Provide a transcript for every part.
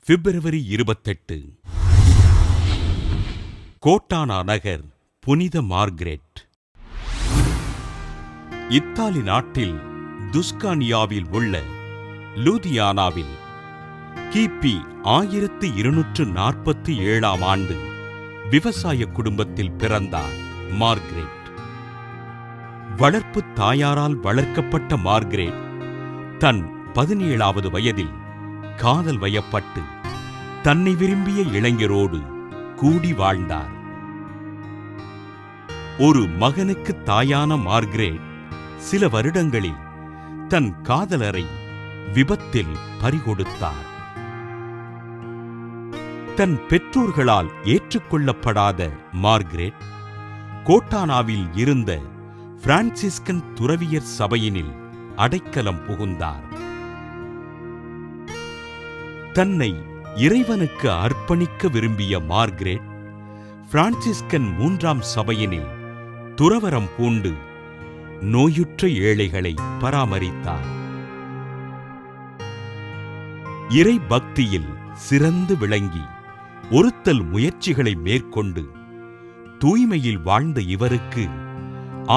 பிப்ரவரி 28. கோட்டானா நகர் புனித Margaret. Italy நாட்டில் துஸ்கானியாவில் உள்ள லூதியானாவில் கிபி 1247 ஆண்டு விவசாய குடும்பத்தில் பிறந்தார் மார்கரெட். வளர்ப்பு தாயாரால் வளர்க்கப்பட்ட மார்கரெட் தன் 17வது வயதில் காதல் வயப்பட்டு தன்னை விரும்பிய இளைஞரோடு கூடி வாழ்ந்தார். ஒரு மகனுக்கு தாயான மார்கரெட் சில வருடங்களில் தன் காதலரை விபத்தில் பறிகொடுத்தார். தன் பெற்றோர்களால் ஏற்றுக்கொள்ளப்படாத மார்கரெட் கோட்டானாவில் இருந்த பிரான்சிஸ்கன் துறவியர் சபையினில் அடைக்கலம் புகுந்தார். தன்னை இறைவனுக்கு அர்ப்பணிக்க விரும்பிய மார்கரெட் பிரான்சிஸ்கன் 3ஆம் சபையினில் துறவறம் பூண்டு நோயுற்ற ஏழைகளை பராமரித்தார். இறை பக்தியில் சிறந்து விளங்கி ஒருத்தல் முயற்சிகளை மேற்கொண்டு தூய்மையில் வாழ்ந்த இவருக்கு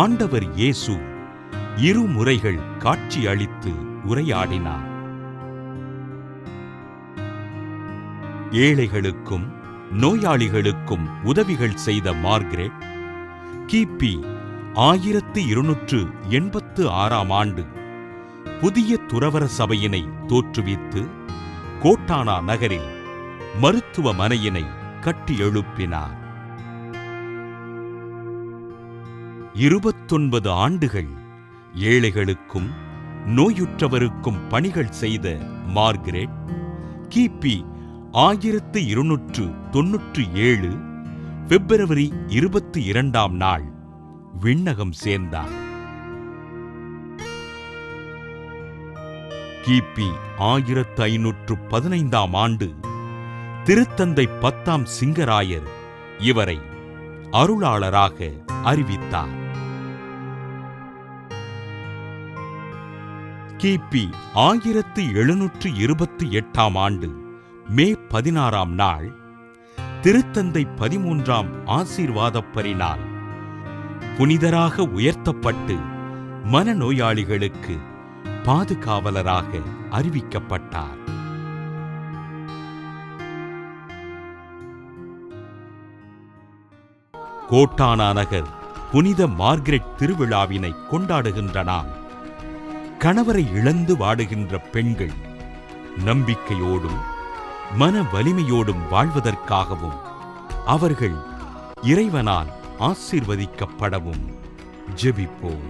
ஆண்டவர் இயேசு 2 முறைகள் காட்சி அளித்து உரையாடினார். ஏழைகளுக்கும் நோயாளிகளுக்கும் உதவிகள் செய்த மார்கரெட் கிபி 1286 ஆண்டு புதிய துறவர சபையினை தோற்றுவித்து கோட்டானா நகரில் மருத்துவமனையினை கட்டி எழுப்பினார். 29 ஆண்டுகள் ஏழைகளுக்கும் நோயுற்றவருக்கும் பணிகள் செய்த மார்கரெட் கிபி 1297 பிப்ரவரி 22ஆம் நாள் விண்ணகம் சேர்ந்தார். கிபி 1515ஆம் ஆண்டு திருத்தந்தை 10ஆம் சிங்கராயர் இவரை அருளாளராக அறிவித்தார். கிபி 1728ஆம் ஆண்டு மே 16ஆம் நாள் திருத்தந்தை 13ஆம் ஆசீர்வாதப்பரினால் புனிதராக உயர்த்தப்பட்டு மனநோயாளிகளுக்கு பாதுகாவலராக அறிவிக்கப்பட்டார். கோட்டானா நகர் புனித மார்கரெட் திருவிழாவினை கொண்டாடுகின்ற நாம் கணவரை இழந்து வாடுகின்ற பெண்கள் நம்பிக்கையோடும் மன வலிமையோடும் வாழ்வதற்காகவும் அவர்கள் இறைவனால் ஆசீர்வதிக்கப்படவும் ஜெபிப்போம்.